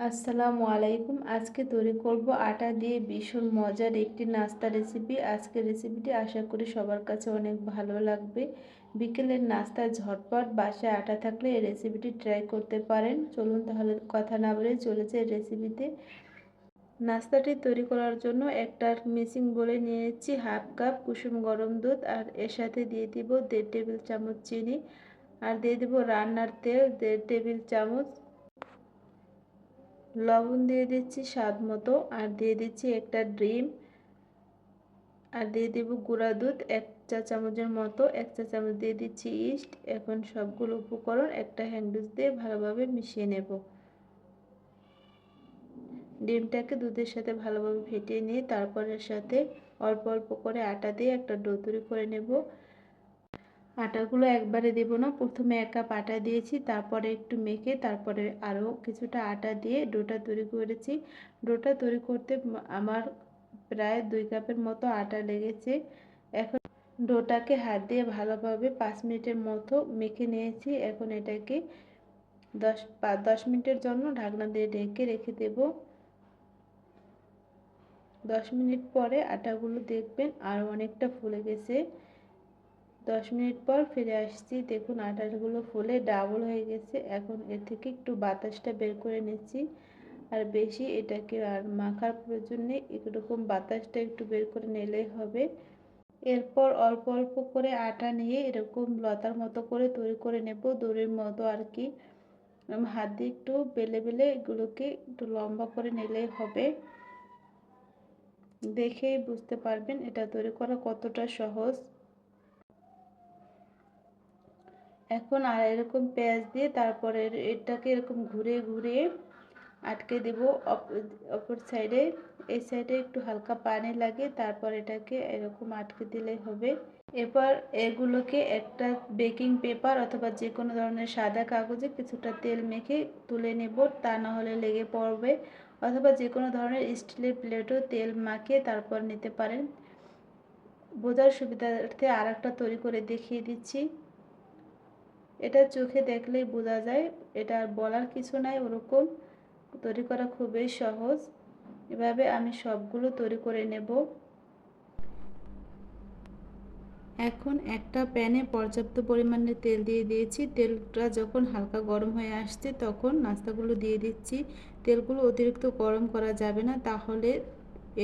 আসসালামু আলাইকুম। আজকে তৈরি করব আটা দিয়ে ভীষণ মজার একটি নাস্তা রেসিপি। আজকের রেসিপিটি আশা করি সবার কাছে অনেক ভালো লাগবে। বিকেলের নাস্তা ঝটপট বাসায় আটা থাকলে এই রেসিপিটি ট্রাই করতে পারেন। চলুন তাহলে কথা না বলে চলে যাই রেসিপিতে। নাস্তাটি তৈরি করার জন্য একটা মিক্সিং বলে নিয়েছি হাফ কাপ কুসুম গরম দুধ, আর এর সাথে দিয়ে দিব 1.5 টেবিল চামচ চিনি, আর দিয়ে দিব রান্নার তেল 1.5 টেবিল চামচ, লবণ দিয়ে দিচ্ছি স্বাদ মতো, আর দিয়ে দিচ্ছি একটা ডিম, আর দিয়ে দেব গুঁড়া দুধ 1 চা চামচের মতো, 1 চা চামচ দিয়ে দিচ্ছি ইস্ট। এখন সবগুলো উপকরণ একটা হ্যান্ডউইচ দিয়ে ভালোভাবে মিশিয়ে নেব। ডিমটাকে দুধের সাথে ভালোভাবে ফেটিয়ে নিয়ে তারপর এর সাথে অল্প অল্প করে আটা দিয়ে একটা ডো তৈরি করে নেব। আটাগুলো একবারে দেব না, প্রথমে 1 কাপ আটা দিয়েছি, তারপরে একটু মেখে তারপরে আরও কিছুটা আটা দিয়ে ডোটা তৈরি করেছি। ডোটা তৈরি করতে আমার প্রায় 2 কাপের মতো আটা লেগেছে। এখন ডোটাকে হাত দিয়ে ভালোভাবে 5 মিনিটের মতো মেখে নিয়েছি। এখন এটাকে 10 মিনিটের জন্য ঢাকনা দিয়ে ঢেকে রেখে দেব। 10 মিনিট পরে আটাগুলো দেখবেন আরও অনেকটা ফুলে গেছে। 10 মিনিট পর ফিরে আসছি, দেখুন আটাগুলো ফুলে ডাবল হয়ে গেছে। এখন এর থেকে একটু বাতাসটা বের করে নিচ্ছি, আর বেশি এটাকে আর মাখার প্রয়োজন নেই, এরকম বাতাসটা একটু বের করে নিলেই হবে। এরপর অল্প অল্প করে আটা নিয়ে এরকম লতার মতো করে তৈরি করে নেব, দড়ির মতো আর কি। হাত দিয়ে একটু বেলে বেলে এগুলোকে একটু লম্বা করে নিলেই হবে। দেখেই বুঝতে পারবেন এটা তৈরি করা কতটা সহজ। এখন আর এরকম পেঁয়াজ দিয়ে তারপরে এটাকে এরকম ঘুরে ঘুরে আটকে দেব অপর সাইডে। এই সাইডে একটু হালকা পানি লাগে, তারপর এটাকে এরকম আটকে দিলেই হবে। এরপর এগুলোকে একটা বেকিং পেপার অথবা যে কোনো ধরনের সাদা কাগজে কিছুটা তেল মেখে তুলে নেব, তা না হলে লেগে পড়বে। অথবা যে কোনো ধরনের স্টিলের প্লেটও তেল মাখিয়ে তারপর নিতে পারেন। বোঝার সুবিধার্থে আর একটা তৈরি করে দেখিয়ে দিচ্ছি। এটা চোখে দেখলেই বোঝা যায়, এটা আর বলার কিছু নাই, ওরকম তৈরি করা খুবই সহজ। এভাবে আমি সবগুলো তৈরি করে নেব। এখন একটা প্যানে পর্যাপ্ত পরিমাণে তেল দিয়ে দিয়েছি। তেলটা যখন হালকা গরম হয়ে আসছে তখন নাস্তাগুলো দিয়ে দিচ্ছি। তেলগুলো অতিরিক্ত গরম করা যাবে না, তাহলে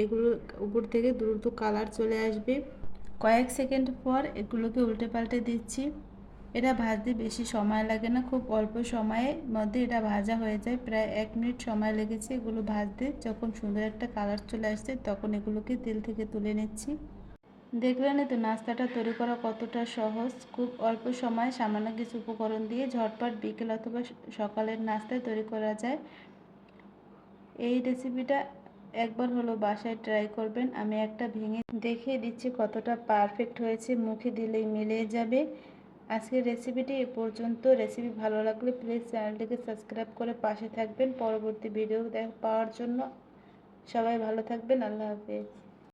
এগুলো উপর থেকে দ্রুত কালার চলে আসবে। কয়েক সেকেন্ড পর এগুলোকে উল্টে পাল্টে দিচ্ছি। এটা ভাজতে বেশি সময় লাগে না, খুব অল্প সময়ের মধ্যে এটা ভাজা হয়ে যায়। প্রায় 1 মিনিট সময় লেগেছে এগুলো ভাজতে। যখন সুন্দর একটা কালার চলে আসছে তখন এগুলোকে তেল থেকে তুলে নিচ্ছি। দেখলেনই তো নাস্তাটা তৈরি করা কতটা সহজ। খুব অল্প সময় সামান্য কিছু উপকরণ দিয়ে ঝটপট বিকেল অথবা সকালের নাস্তায় তৈরি করা যায়। এই রেসিপিটা একবার হলো বাসায় ট্রাই করবেন। আমি একটা ভেঙে দেখিয়ে দিচ্ছি কতটা পারফেক্ট হয়েছে, মুখে দিলেই মিলিয়ে যাবে। আজকের রেসিপিটি এ পর্যন্ত। রেসিপি ভালো লাগলে প্লিজ চ্যানেলটিকে সাবস্ক্রাইব করে পাশে থাকবেন পরবর্তী ভিডিও পাওয়ার জন্য। সবাই ভালো থাকবেন। আল্লাহ হাফেজ।